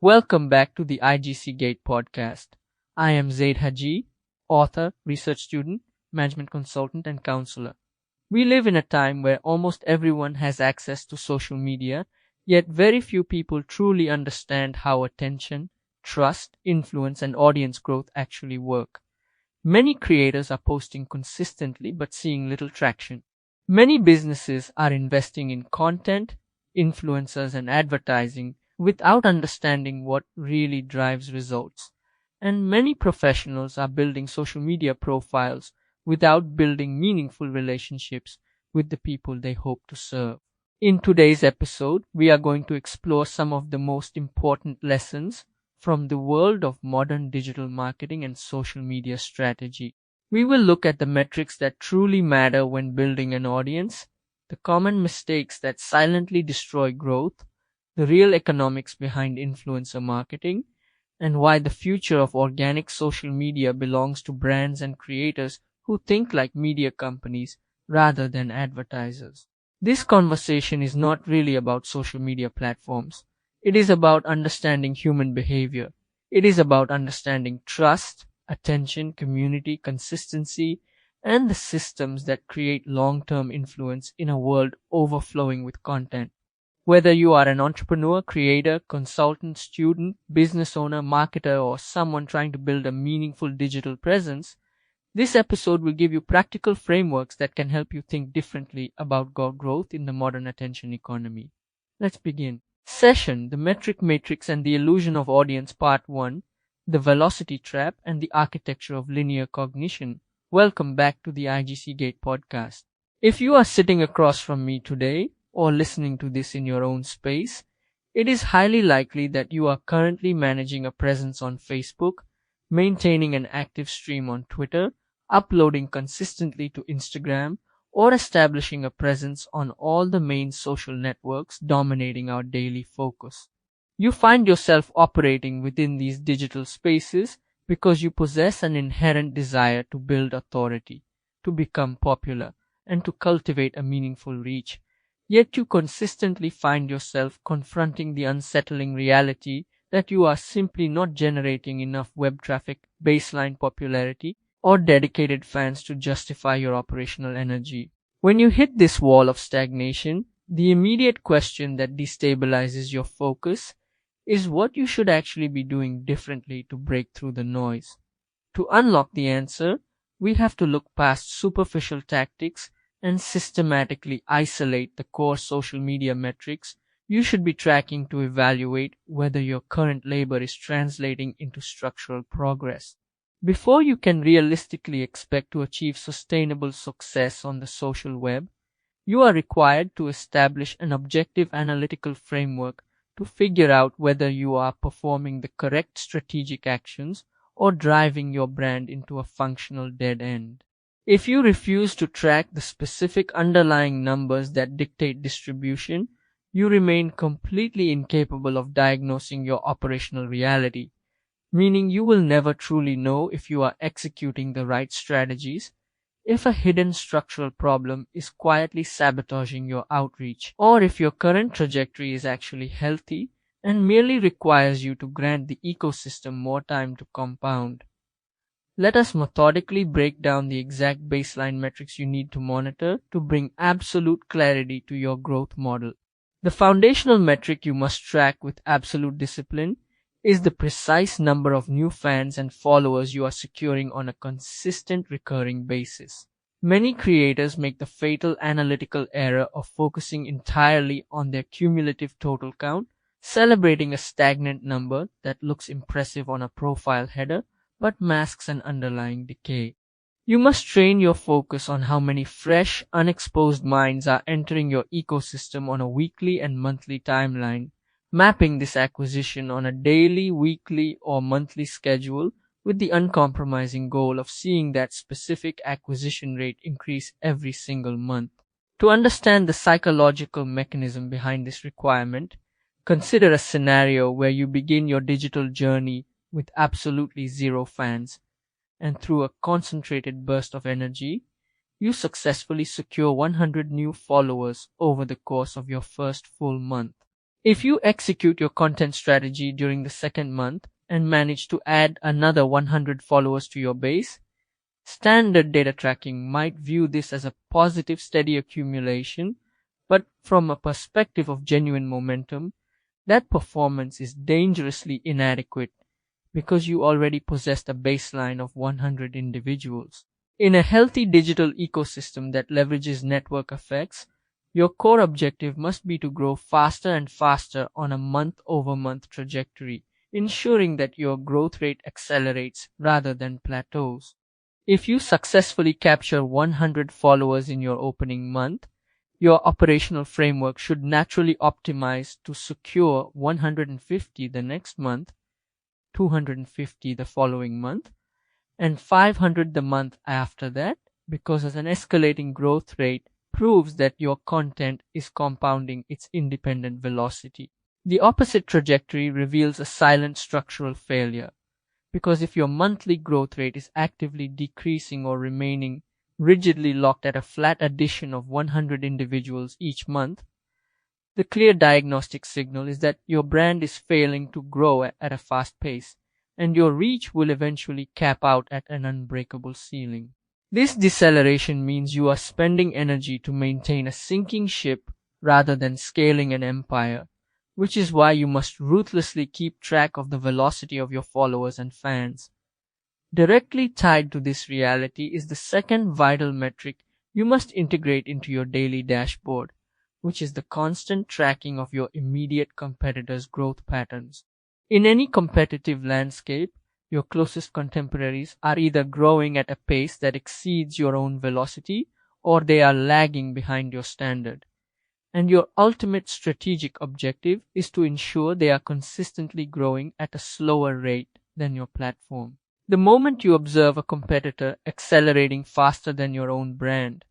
Welcome back to the IGC Gate podcast. I am Zayd Haji, author, research student, management consultant, and counselor. We live in a time where almost everyone has access to social media, yet very few people truly understand how attention, trust, influence, and audience growth actually work. Many creators are posting consistently but seeing little traction. Many businesses are investing in content, influencers, and advertising without understanding what really drives results. And many professionals are building social media profiles without building meaningful relationships with the people they hope to serve. In today's episode, we are going to explore some of the most important lessons from the world of modern digital marketing and social media strategy. We will look at the metrics that truly matter when building an audience, the common mistakes that silently destroy growth, the real economics behind influencer marketing, and why the future of organic social media belongs to brands and creators who think like media companies rather than advertisers. This conversation is not really about social media platforms. It is about understanding human behavior. It is about understanding trust, attention, community, consistency, and the systems that create long-term influence in a world overflowing with content. Whether you are an entrepreneur, creator, consultant, student, business owner, marketer, or someone trying to build a meaningful digital presence, this episode will give you practical frameworks that can help you think differently about growth in the modern attention economy. Let's begin. Session: The Metric Matrix and the Illusion of Audience, Part 1, The Velocity Trap and the Architecture of Linear Cognition. Welcome back to the IGC Gate podcast. If you are sitting across from me today, or listening to this in your own space, it is highly likely that you are currently managing a presence on Facebook, maintaining an active stream on Twitter, uploading consistently to Instagram, or establishing a presence on all the main social networks dominating our daily focus. You find yourself operating within these digital spaces because you possess an inherent desire to build authority, to become popular, and to cultivate a meaningful reach. Yet you consistently find yourself confronting the unsettling reality that you are simply not generating enough web traffic, baseline popularity, or dedicated fans to justify your operational energy. When you hit this wall of stagnation, the immediate question that destabilizes your focus is what you should actually be doing differently to break through the noise. To unlock the answer, we have to look past superficial tactics and systematically isolate the core social media metrics you should be tracking to evaluate whether your current labor is translating into structural progress. Before you can realistically expect to achieve sustainable success on the social web, you are required to establish an objective analytical framework to figure out whether you are performing the correct strategic actions or driving your brand into a functional dead end. If you refuse to track the specific underlying numbers that dictate distribution, you remain completely incapable of diagnosing your operational reality, meaning you will never truly know if you are executing the right strategies, if a hidden structural problem is quietly sabotaging your outreach, or if your current trajectory is actually healthy and merely requires you to grant the ecosystem more time to compound. Let us methodically break down the exact baseline metrics you need to monitor to bring absolute clarity to your growth model. The foundational metric you must track with absolute discipline is the precise number of new fans and followers you are securing on a consistent recurring basis. Many creators make the fatal analytical error of focusing entirely on their cumulative total count, celebrating a stagnant number that looks impressive on a profile header but masks an underlying decay. You must train your focus on how many fresh, unexposed minds are entering your ecosystem on a weekly and monthly timeline, mapping this acquisition on a daily, weekly, or monthly schedule with the uncompromising goal of seeing that specific acquisition rate increase every single month. To understand the psychological mechanism behind this requirement, consider a scenario where you begin your digital journey with absolutely zero fans, and through a concentrated burst of energy, you successfully secure 100 new followers over the course of your first full month. If you execute your content strategy during the second month and manage to add another 100 followers to your base, standard data tracking might view this as a positive steady accumulation, but from a perspective of genuine momentum, that performance is dangerously inadequate because you already possessed a baseline of 100 individuals. In a healthy digital ecosystem that leverages network effects, your core objective must be to grow faster and faster on a month-over-month trajectory, ensuring that your growth rate accelerates rather than plateaus. If you successfully capture 100 followers in your opening month, your operational framework should naturally optimize to secure 150 the next month, 250 the following month, and 500 the month after that, because as an escalating growth rate proves that your content is compounding its independent velocity. The opposite trajectory reveals a silent structural failure, because if your monthly growth rate is actively decreasing or remaining rigidly locked at a flat addition of 100 individuals each month, the clear diagnostic signal is that your brand is failing to grow at a fast pace, and your reach will eventually cap out at an unbreakable ceiling. This deceleration means you are spending energy to maintain a sinking ship rather than scaling an empire, which is why you must ruthlessly keep track of the velocity of your followers and fans. Directly tied to this reality is the second vital metric you must integrate into your daily dashboard, which is the constant tracking of your immediate competitors' growth patterns. In any competitive landscape, your closest contemporaries are either growing at a pace that exceeds your own velocity or they are lagging behind your standard. And your ultimate strategic objective is to ensure they are consistently growing at a slower rate than your platform. The moment you observe a competitor accelerating faster than your own brand,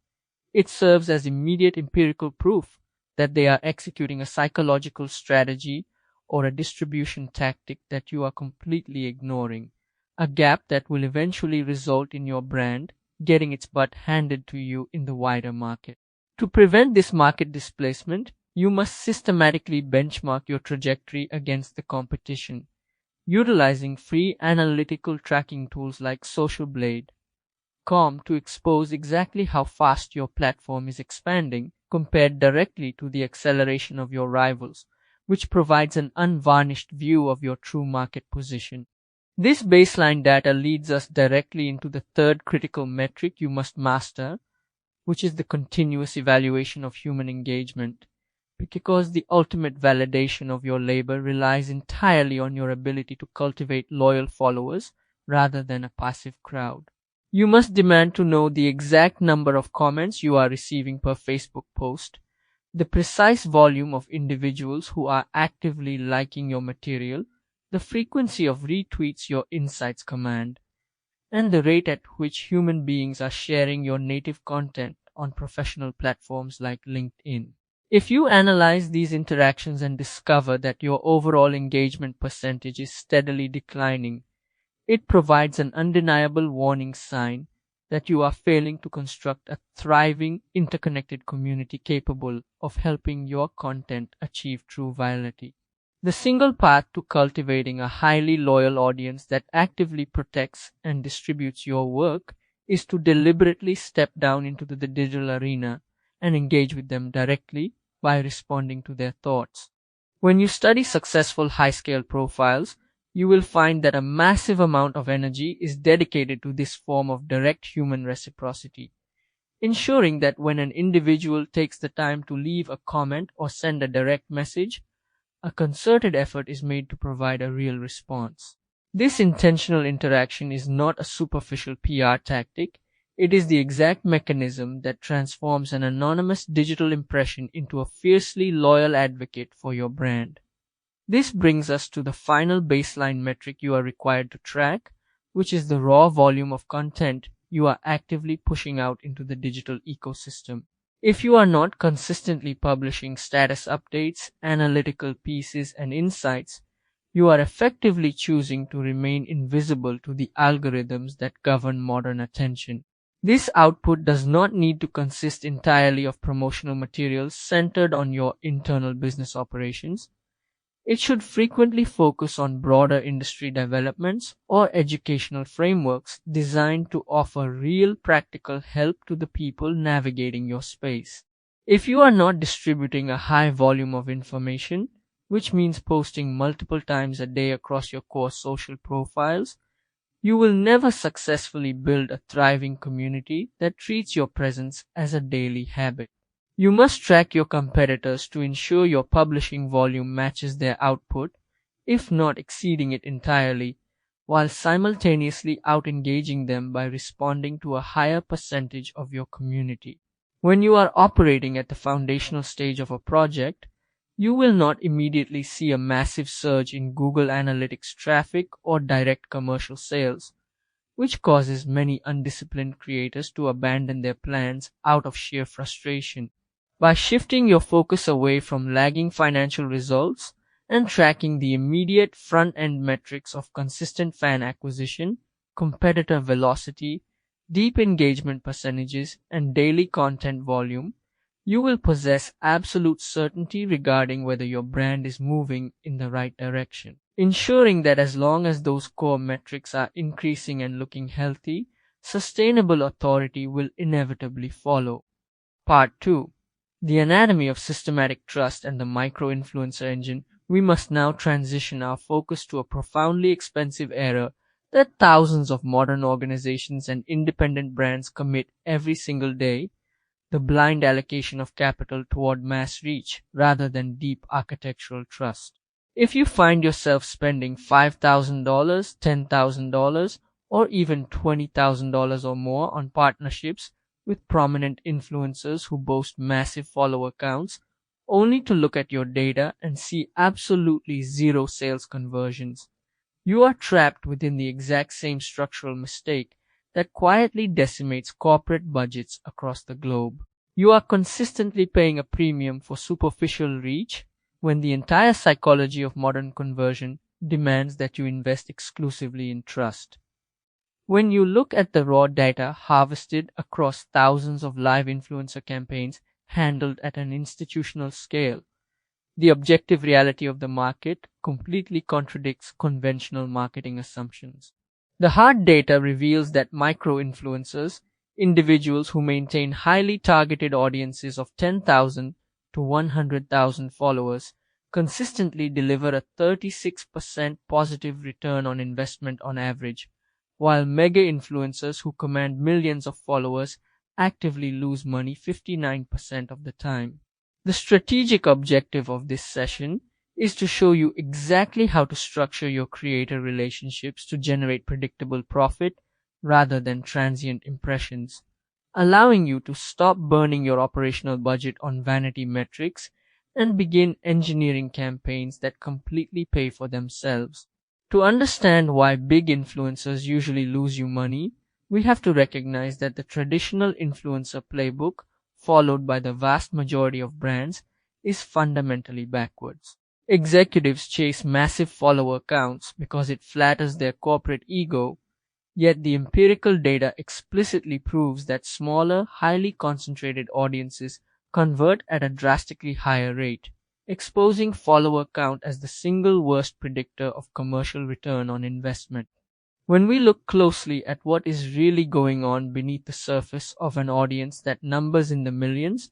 it serves as immediate empirical proof that they are executing a psychological strategy or a distribution tactic that you are completely ignoring, a gap that will eventually result in your brand getting its butt handed to you in the wider market. To prevent this market displacement, you must systematically benchmark your trajectory against the competition, utilizing free analytical tracking tools like SocialBlade.com to expose exactly how fast your platform is expanding compared directly to the acceleration of your rivals, which provides an unvarnished view of your true market position. This baseline data leads us directly into the third critical metric you must master, which is the continuous evaluation of human engagement, because the ultimate validation of your labor relies entirely on your ability to cultivate loyal followers rather than a passive crowd. You must demand to know the exact number of comments you are receiving per Facebook post, the precise volume of individuals who are actively liking your material, the frequency of retweets your insights command, and the rate at which human beings are sharing your native content on professional platforms like LinkedIn. If you analyze these interactions and discover that your overall engagement percentage is steadily declining, it provides an undeniable warning sign that you are failing to construct a thriving, interconnected community capable of helping your content achieve true virality. The single path to cultivating a highly loyal audience that actively protects and distributes your work is to deliberately step down into the digital arena and engage with them directly by responding to their thoughts. When you study successful high-scale profiles, you will find that a massive amount of energy is dedicated to this form of direct human reciprocity, ensuring that when an individual takes the time to leave a comment or send a direct message, a concerted effort is made to provide a real response. This intentional interaction is not a superficial PR tactic. It is the exact mechanism that transforms an anonymous digital impression into a fiercely loyal advocate for your brand. This brings us to the final baseline metric you are required to track, which is the raw volume of content you are actively pushing out into the digital ecosystem. If you are not consistently publishing status updates, analytical pieces, and insights, you are effectively choosing to remain invisible to the algorithms that govern modern attention. This output does not need to consist entirely of promotional materials centered on your internal business operations. It should frequently focus on broader industry developments or educational frameworks designed to offer real practical help to the people navigating your space. If you are not distributing a high volume of information, which means posting multiple times a day across your core social profiles, you will never successfully build a thriving community that treats your presence as a daily habit. You must track your competitors to ensure your publishing volume matches their output, if not exceeding it entirely, while simultaneously out-engaging them by responding to a higher percentage of your community. When you are operating at the foundational stage of a project, you will not immediately see a massive surge in Google Analytics traffic or direct commercial sales, which causes many undisciplined creators to abandon their plans out of sheer frustration. By shifting your focus away from lagging financial results and tracking the immediate front-end metrics of consistent fan acquisition, competitor velocity, deep engagement percentages, and daily content volume, you will possess absolute certainty regarding whether your brand is moving in the right direction. Ensuring that as long as those core metrics are increasing and looking healthy, sustainable authority will inevitably follow. Part 2. The anatomy of systematic trust and the micro-influencer engine. We must now transition our focus to a profoundly expensive error that thousands of modern organizations and independent brands commit every single day: the blind allocation of capital toward mass reach rather than deep architectural trust. If you find yourself spending $5,000, $10,000, or even $20,000 or more on partnerships with prominent influencers who boast massive follower counts, only to look at your data and see absolutely zero sales conversions, you are trapped within the exact same structural mistake that quietly decimates corporate budgets across the globe. You are consistently paying a premium for superficial reach when the entire psychology of modern conversion demands that you invest exclusively in trust. When you look at the raw data harvested across thousands of live influencer campaigns handled at an institutional scale, the objective reality of the market completely contradicts conventional marketing assumptions. The hard data reveals that micro-influencers, individuals who maintain highly targeted audiences of 10,000 to 100,000 followers, consistently deliver a 36% positive return on investment on average, while mega-influencers who command millions of followers actively lose money 59% of the time. The strategic objective of this session is to show you exactly how to structure your creator relationships to generate predictable profit rather than transient impressions, allowing you to stop burning your operational budget on vanity metrics and begin engineering campaigns that completely pay for themselves. To understand why big influencers usually lose you money, we have to recognize that the traditional influencer playbook followed by the vast majority of brands is fundamentally backwards. Executives chase massive follower counts because it flatters their corporate ego, yet the empirical data explicitly proves that smaller, highly concentrated audiences convert at a drastically higher rate, exposing follower count as the single worst predictor of commercial return on investment. When we look closely at what is really going on beneath the surface of an audience that numbers in the millions,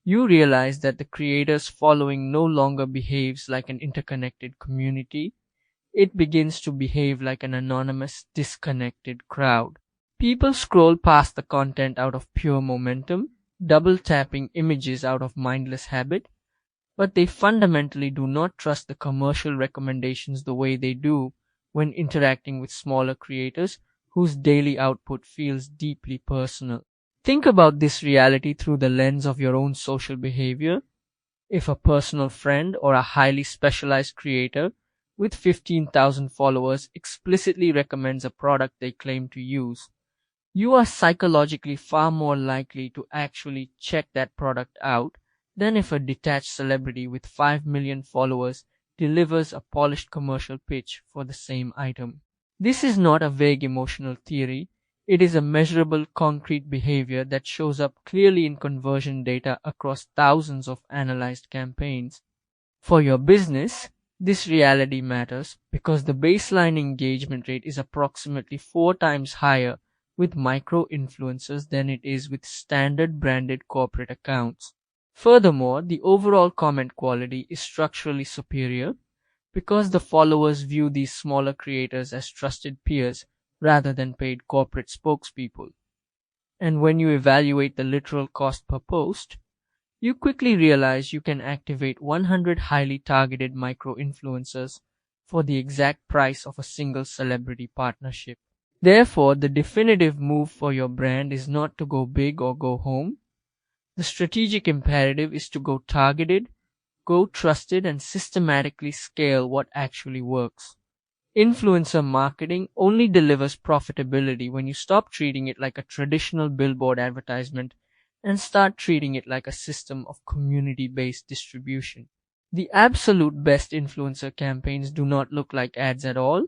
you realize that the creator's following no longer behaves like an interconnected community. It begins to behave like an anonymous, disconnected crowd. People scroll past the content out of pure momentum, double-tapping images out of mindless habit, but they fundamentally do not trust the commercial recommendations the way they do when interacting with smaller creators whose daily output feels deeply personal. Think about this reality through the lens of your own social behavior. If a personal friend or a highly specialized creator with 15,000 followers explicitly recommends a product they claim to use, you are psychologically far more likely to actually check that product out than if a detached celebrity with 5 million followers delivers a polished commercial pitch for the same item. This is not a vague emotional theory. It is a measurable, concrete behavior that shows up clearly in conversion data across thousands of analyzed campaigns. For your business, This reality matters because the baseline engagement rate is approximately 4 times higher with micro-influencers than it is with standard branded corporate accounts. Furthermore, the overall comment quality is structurally superior because the followers view these smaller creators as trusted peers rather than paid corporate spokespeople. And when you evaluate the literal cost per post, you quickly realize you can activate 100 highly targeted micro-influencers for the exact price of a single celebrity partnership. Therefore, the definitive move for your brand is not to go big or go home. The strategic imperative is to go targeted, go trusted, and systematically scale what actually works. Influencer marketing only delivers profitability when you stop treating it like a traditional billboard advertisement and start treating it like a system of community-based distribution. The absolute best influencer campaigns do not look like ads at all.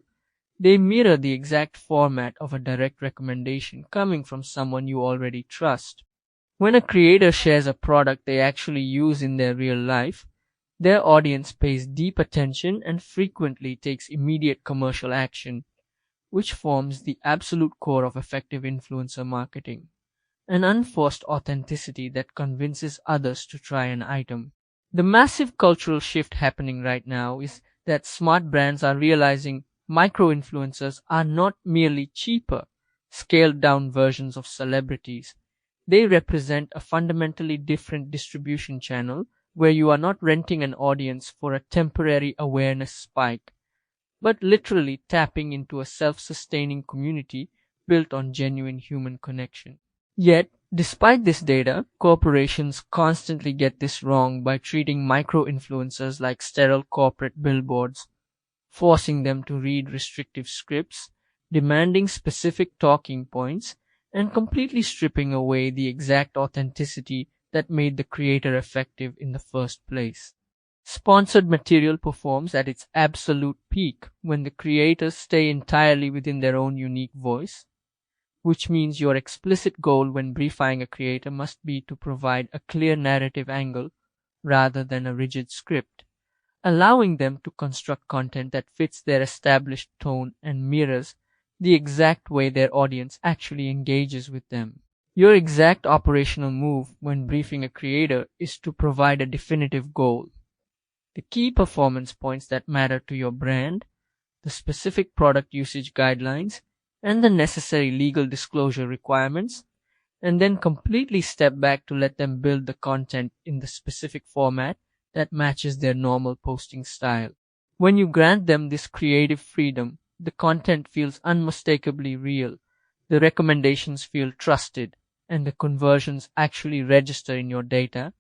They mirror the exact format of a direct recommendation coming from someone you already trust. When a creator shares a product they actually use in their real life, their audience pays deep attention and frequently takes immediate commercial action, which forms the absolute core of effective influencer marketing. An unforced authenticity that convinces others to try an item. The massive cultural shift happening right now is that smart brands are realizing micro-influencers are not merely cheaper, scaled-down versions of celebrities. They represent a fundamentally different distribution channel where you are not renting an audience for a temporary awareness spike, but literally tapping into a self-sustaining community built on genuine human connection. Yet, despite this data, corporations constantly get this wrong by treating micro-influencers like sterile corporate billboards, forcing them to read restrictive scripts, demanding specific talking points, and completely stripping away the exact authenticity that made the creator effective in the first place. Sponsored material performs at its absolute peak when the creators stay entirely within their own unique voice, which means your explicit goal when briefing a creator must be to provide a clear narrative angle rather than a rigid script, allowing them to construct content that fits their established tone and mirrors the exact way their audience actually engages with them. Your exact operational move when briefing a creator is to provide a definitive goal, the key performance points that matter to your brand, the specific product usage guidelines, and the necessary legal disclosure requirements, and then completely step back to let them build the content in the specific format that matches their normal posting style. When you grant them this creative freedom, the content feels unmistakably real, the recommendations feel trusted, and the conversions actually register in your data.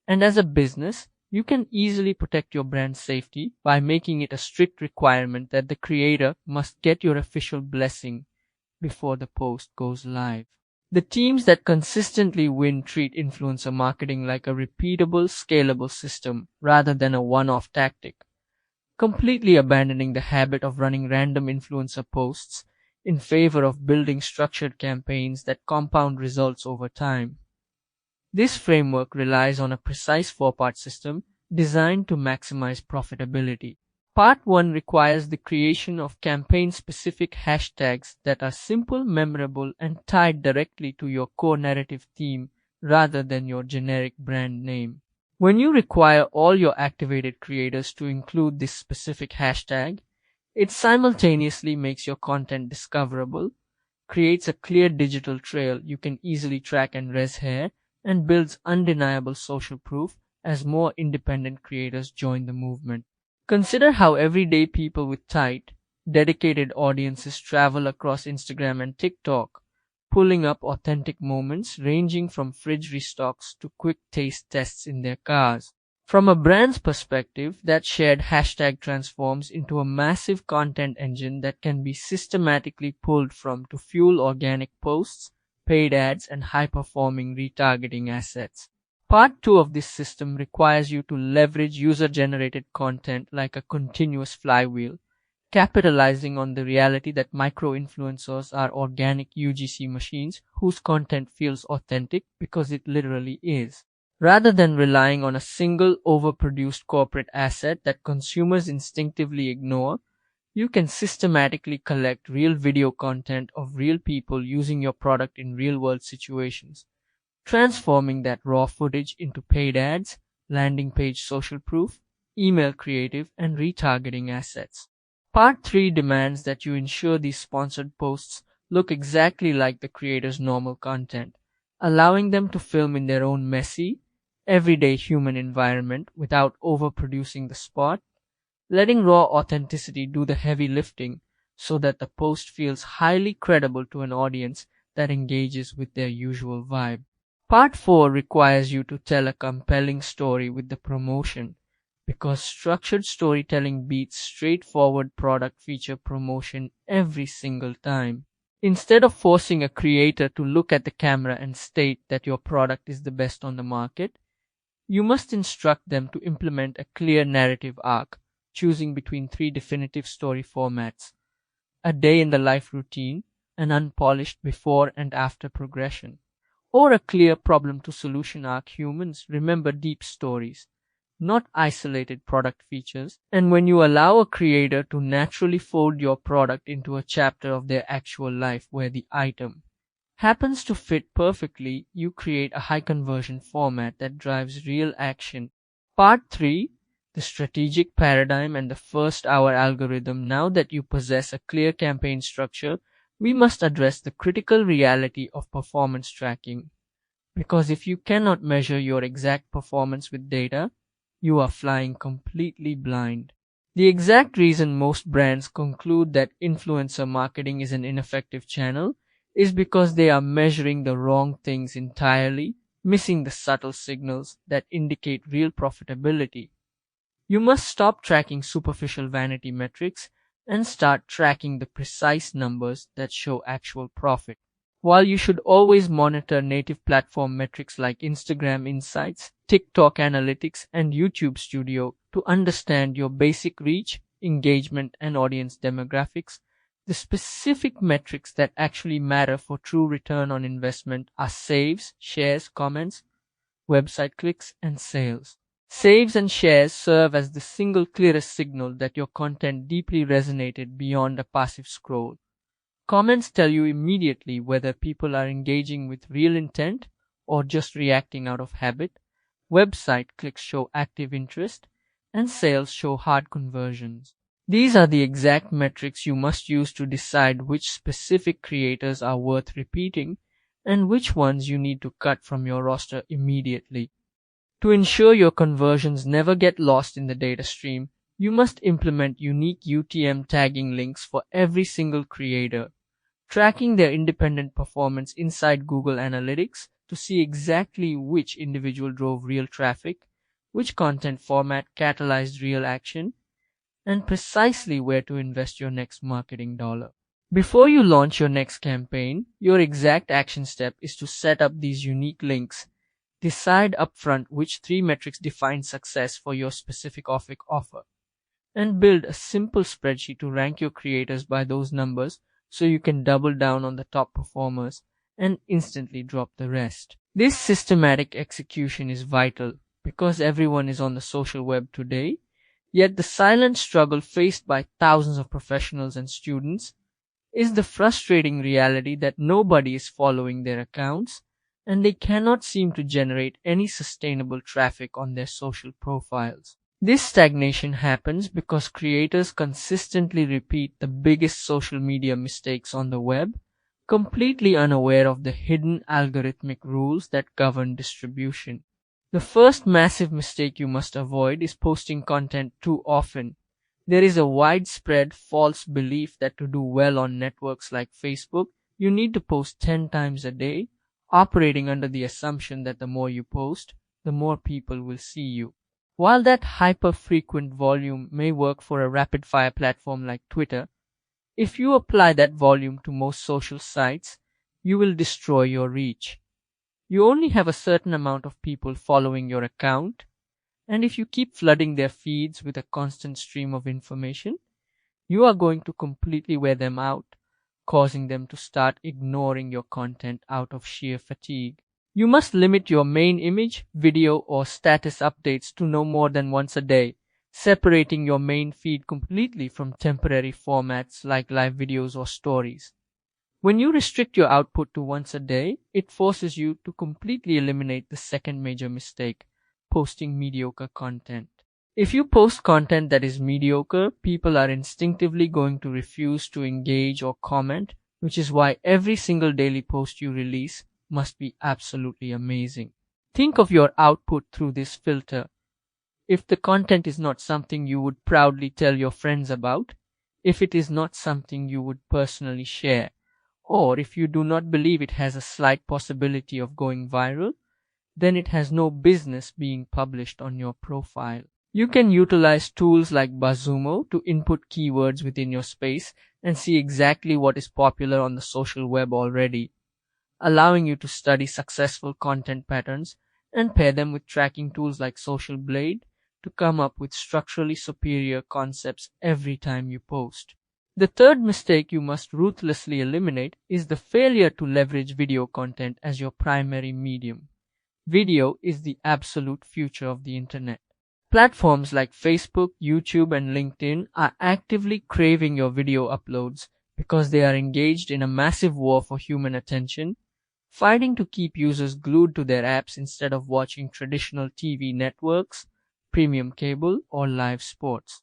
And as a business, you can easily protect your brand safety by making it a strict requirement that the creator must get your official blessing before the post goes live. The teams that consistently win treat influencer marketing like a repeatable, scalable system rather than a one-off tactic, completely abandoning the habit of running random influencer posts in favor of building structured campaigns that compound results over time. This framework relies on a precise four-part system designed to maximize profitability. Part 1 requires the creation of campaign-specific hashtags that are simple, memorable, and tied directly to your core narrative theme rather than your generic brand name. When you require all your activated creators to include this specific hashtag, it simultaneously makes your content discoverable, creates a clear digital trail you can easily track and res-hair, and builds undeniable social proof as more independent creators join the movement. Consider how everyday people with tight, dedicated audiences travel across Instagram and TikTok, pulling up authentic moments ranging from fridge restocks to quick taste tests in their cars. From a brand's perspective, that shared hashtag transforms into a massive content engine that can be systematically pulled from to fuel organic posts, paid ads, and high-performing retargeting assets. Part 2 of this system requires you to leverage user-generated content like a continuous flywheel, capitalizing on the reality that micro-influencers are organic UGC machines whose content feels authentic because it literally is. Rather than relying on a single overproduced corporate asset that consumers instinctively ignore, you can systematically collect real video content of real people using your product in real-world situations, transforming that raw footage into paid ads, landing page social proof, email creative, and retargeting assets. Part 3 demands that you ensure these sponsored posts look exactly like the creator's normal content, allowing them to film in their own messy, everyday human environment without overproducing the spot, letting raw authenticity do the heavy lifting so that the post feels highly credible to an audience that engages with their usual vibe. Part 4 requires you to tell a compelling story with the promotion because structured storytelling beats straightforward product feature promotion every single time. Instead of forcing a creator to look at the camera and state that your product is the best on the market, you must instruct them to implement a clear narrative arc, choosing between three definitive story formats: a day in the life routine, an unpolished before and after progression, or a clear problem to solution arc. Humans remember deep stories, not isolated product features, and when you allow a creator to naturally fold your product into a chapter of their actual life where the item happens to fit perfectly, you create a high conversion format that drives real action. Part 3: the strategic paradigm and the first hour algorithm. Now that you possess a clear campaign structure, we must address the critical reality of performance tracking. Because if you cannot measure your exact performance with data, you are flying completely blind. The exact reason most brands conclude that influencer marketing is an ineffective channel is because they are measuring the wrong things entirely, missing the subtle signals that indicate real profitability. You must stop tracking superficial vanity metrics and start tracking the precise numbers that show actual profit. While you should always monitor native platform metrics like Instagram Insights, TikTok Analytics, and YouTube Studio to understand your basic reach, engagement, and audience demographics, the specific metrics that actually matter for true return on investment are saves, shares, comments, website clicks, and sales. Saves and shares serve as the single clearest signal that your content deeply resonated beyond a passive scroll. Comments tell you immediately whether people are engaging with real intent or just reacting out of habit. Website clicks show active interest, and sales show hard conversions. These are the exact metrics you must use to decide which specific creators are worth repeating and which ones you need to cut from your roster immediately. To ensure your conversions never get lost in the data stream, you must implement unique UTM tagging links for every single creator, tracking their independent performance inside Google Analytics to see exactly which individual drove real traffic, which content format catalyzed real action, and precisely where to invest your next marketing dollar. Before you launch your next campaign, your exact action step is to set up these unique links. Decide upfront which three metrics define success for your specific offer, and build a simple spreadsheet to rank your creators by those numbers so you can double down on the top performers and instantly drop the rest. This systematic execution is vital because everyone is on the social web today, yet the silent struggle faced by thousands of professionals and students is the frustrating reality that nobody is following their accounts and they cannot seem to generate any sustainable traffic on their social profiles. This stagnation happens because creators consistently repeat the biggest social media mistakes on the web, completely unaware of the hidden algorithmic rules that govern distribution. The first massive mistake you must avoid is posting content too often. There is a widespread false belief that to do well on networks like Facebook, you need to post 10 times a day, operating under the assumption that the more you post, the more people will see you. While that hyper-frequent volume may work for a rapid-fire platform like Twitter, if you apply that volume to most social sites, you will destroy your reach. You only have a certain amount of people following your account, and if you keep flooding their feeds with a constant stream of information, you are going to completely wear them out, causing them to start ignoring your content out of sheer fatigue. You must limit your main image, video, or status updates to no more than once a day, separating your main feed completely from temporary formats like live videos or stories. When you restrict your output to once a day, it forces you to completely eliminate the second major mistake, posting mediocre content. If you post content that is mediocre, people are instinctively going to refuse to engage or comment, which is why every single daily post you release must be absolutely amazing. Think of your output through this filter. If the content is not something you would proudly tell your friends about, if it is not something you would personally share, or if you do not believe it has a slight possibility of going viral, then it has no business being published on your profile. You can utilize tools like BuzzSumo to input keywords within your space and see exactly what is popular on the social web already, allowing you to study successful content patterns and pair them with tracking tools like Social Blade to come up with structurally superior concepts every time you post. The third mistake you must ruthlessly eliminate is the failure to leverage video content as your primary medium. Video is the absolute future of the internet. Platforms like Facebook, YouTube, and LinkedIn are actively craving your video uploads because they are engaged in a massive war for human attention, fighting to keep users glued to their apps instead of watching traditional TV networks, premium cable, or live sports.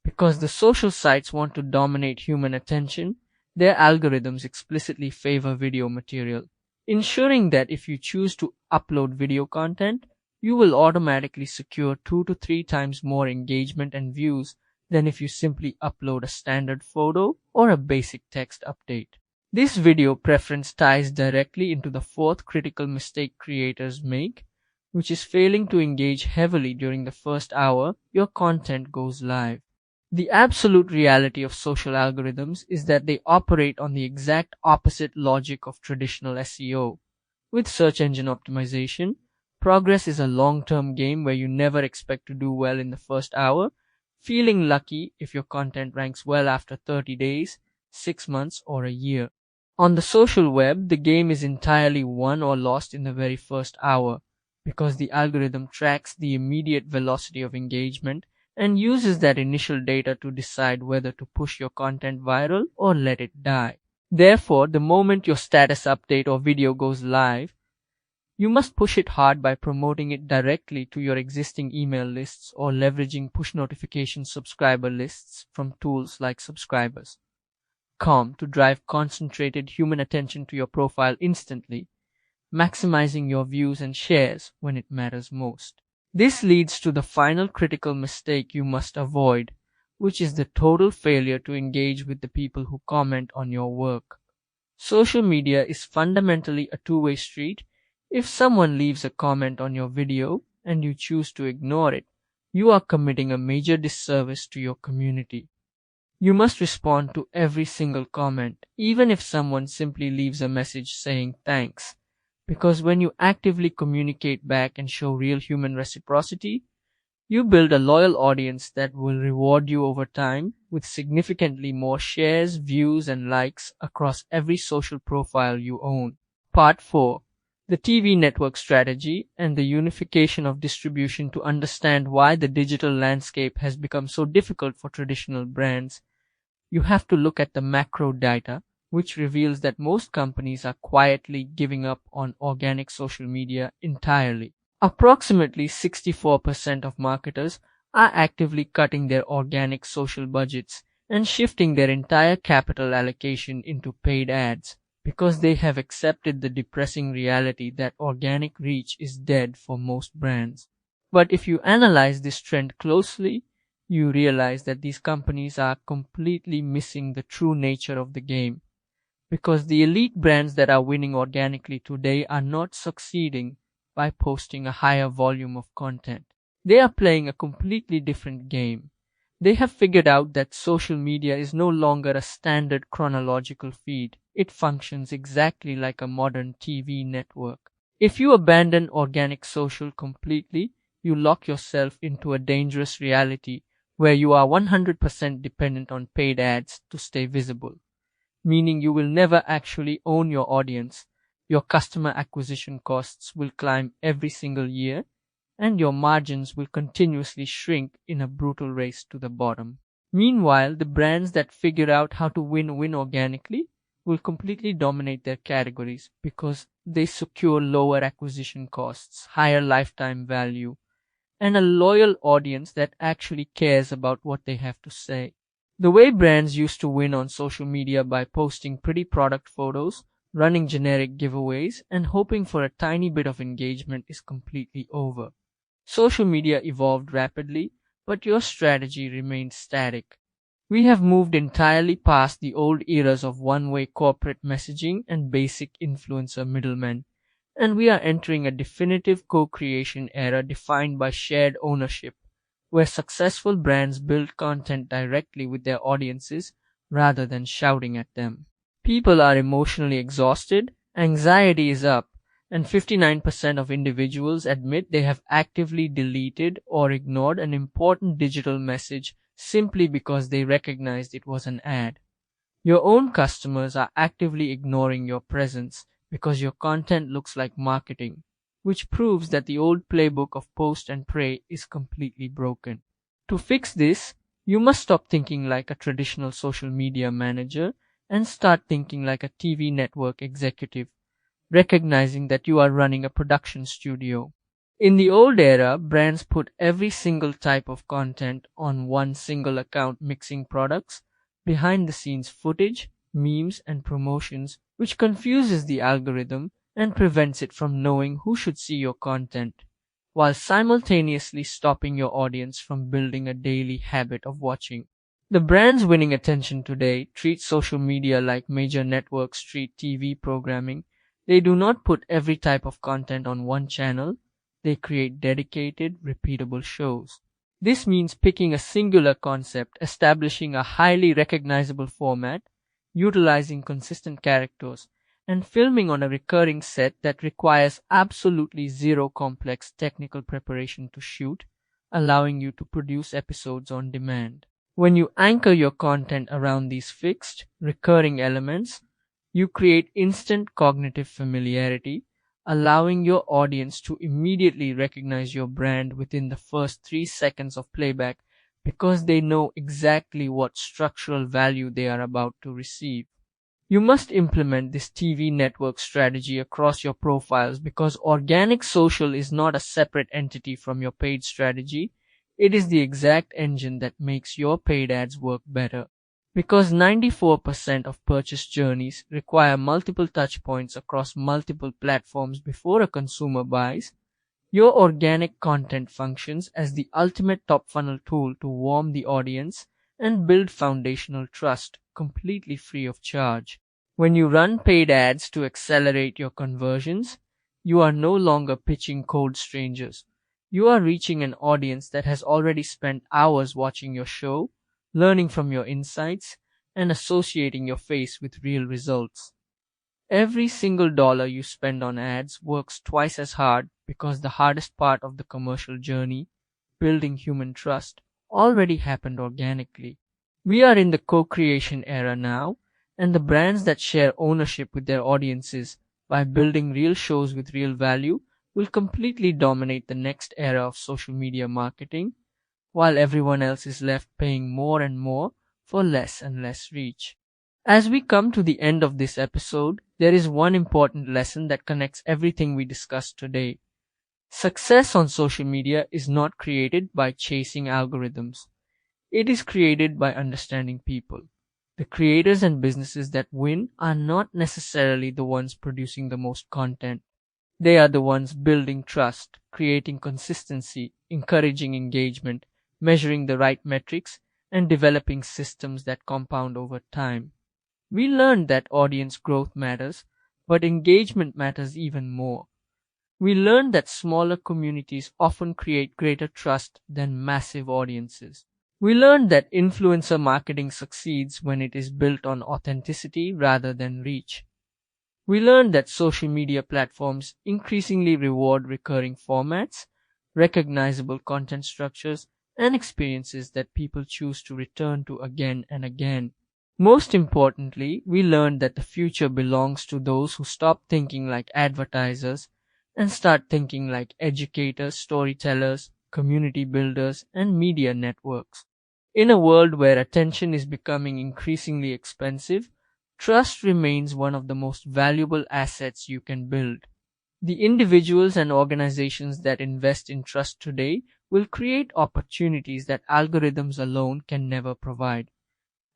Because the social sites want to dominate human attention, their algorithms explicitly favor video material, ensuring that if you choose to upload video content, you will automatically secure 2 to 3 times more engagement and views than if you simply upload a standard photo or a basic text update. This video preference ties directly into the fourth critical mistake creators make, which is failing to engage heavily during the first hour your content goes live. The absolute reality of social algorithms is that they operate on the exact opposite logic of traditional SEO. With search engine optimization, progress is a long-term game where you never expect to do well in the first hour, feeling lucky if your content ranks well after 30 days, 6 months, or a year. On the social web, the game is entirely won or lost in the very first hour, because the algorithm tracks the immediate velocity of engagement and uses that initial data to decide whether to push your content viral or let it die. Therefore, the moment your status update or video goes live, you must push it hard by promoting it directly to your existing email lists or leveraging push notification subscriber lists from tools like Subscribers.com to drive concentrated human attention to your profile instantly, maximizing your views and shares when it matters most. This leads to the final critical mistake you must avoid, which is the total failure to engage with the people who comment on your work. Social media is fundamentally a two-way street. If someone leaves a comment on your video and you choose to ignore it, you are committing a major disservice to your community. You must respond to every single comment, even if someone simply leaves a message saying thanks. Because when you actively communicate back and show real human reciprocity, you build a loyal audience that will reward you over time with significantly more shares, views, and likes across every social profile you own. Part 4. The TV network strategy and the unification of distribution. To understand why the digital landscape has become so difficult for traditional brands, you have to look at the macro data, which reveals that most companies are quietly giving up on organic social media entirely. Approximately 64% of marketers are actively cutting their organic social budgets and shifting their entire capital allocation into paid ads because they have accepted the depressing reality that organic reach is dead for most brands. But if you analyze this trend closely, you realize that these companies are completely missing the true nature of the game. Because the elite brands that are winning organically today are not succeeding by posting a higher volume of content. They are playing a completely different game. They have figured out that social media is no longer a standard chronological feed. It functions exactly like a modern TV network. If you abandon organic social completely, you lock yourself into a dangerous reality where you are 100% dependent on paid ads to stay visible, meaning you will never actually own your audience. your customer acquisition costs will climb every single year, and your margins will continuously shrink in a brutal race to the bottom. Meanwhile, the brands that figure out how to win organically will completely dominate their categories because they secure lower acquisition costs, higher lifetime value, and a loyal audience that actually cares about what they have to say. The way brands used to win on social media by posting pretty product photos, running generic giveaways, and hoping for a tiny bit of engagement is completely over. Social media evolved rapidly, but your strategy remained static. We have moved entirely past the old eras of one-way corporate messaging and basic influencer middlemen, and we are entering a definitive co-creation era defined by shared ownership, where successful brands build content directly with their audiences rather than shouting at them. People are emotionally exhausted, anxiety is up, and 59% of individuals admit they have actively deleted or ignored an important digital message simply because they recognized it was an ad. Your own customers are actively ignoring your presence because your content looks like marketing, which proves that the old playbook of post and pray is completely broken. To fix this, you must stop thinking like a traditional social media manager and start thinking like a TV network executive, recognizing that you are running a production studio. In the old era, brands put every single type of content on one single account, mixing products, behind the scenes footage, memes, and promotions, which confuses the algorithm and prevents it from knowing who should see your content, while simultaneously stopping your audience from building a daily habit of watching. The brands winning attention today treat social media like major networks treat TV programming. They do not put every type of content on one channel. They create dedicated, repeatable shows. This means picking a singular concept, establishing a highly recognizable format, utilizing consistent characters, and filming on a recurring set that requires absolutely zero complex technical preparation to shoot, allowing you to produce episodes on demand. When you anchor your content around these fixed, recurring elements, you create instant cognitive familiarity, allowing your audience to immediately recognize your brand within the first 3 seconds of playback because they know exactly what structural value they are about to receive. You must implement this TV network strategy across your profiles because organic social is not a separate entity from your paid strategy. It is the exact engine that makes your paid ads work better. Because 94% of purchase journeys require multiple touchpoints across multiple platforms before a consumer buys, your organic content functions as the ultimate top funnel tool to warm the audience and build foundational trust completely free of charge. When you run paid ads to accelerate your conversions, you are no longer pitching cold strangers. You are reaching an audience that has already spent hours watching your show, learning from your insights, and associating your face with real results. Every single dollar you spend on ads works twice as hard because the hardest part of the commercial journey, building human trust, already happened organically. We are in the co-creation era now, and the brands that share ownership with their audiences by building real shows with real value will completely dominate the next era of social media marketing, while everyone else is left paying more and more for less and less reach. As we come to the end of this episode, there is one important lesson that connects everything we discussed today. Success on social media is not created by chasing algorithms. It is created by understanding people. The creators and businesses that win are not necessarily the ones producing the most content. They are the ones building trust, creating consistency, encouraging engagement, measuring the right metrics, and developing systems that compound over time. We learned that audience growth matters, but engagement matters even more. We learned that smaller communities often create greater trust than massive audiences. We learned that influencer marketing succeeds when it is built on authenticity rather than reach. We learned that social media platforms increasingly reward recurring formats, recognizable content structures, and experiences that people choose to return to again and again. Most importantly, we learned that the future belongs to those who stop thinking like advertisers and start thinking like educators, storytellers, community builders, and media networks. In a world where attention is becoming increasingly expensive, trust remains one of the most valuable assets you can build. The individuals and organizations that invest in trust today will create opportunities that algorithms alone can never provide.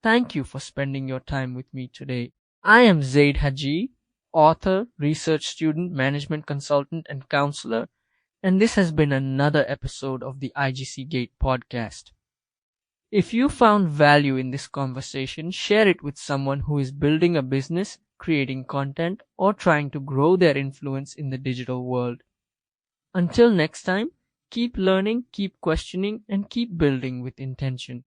Thank you for spending your time with me today. I am Zayd Haji, author, research student, management consultant, and counselor, and this has been another episode of the IGC Gate podcast. If you found value in this conversation, share it with someone who is building a business, creating content, or trying to grow their influence in the digital world. Until next time, keep learning, keep questioning, and keep building with intention.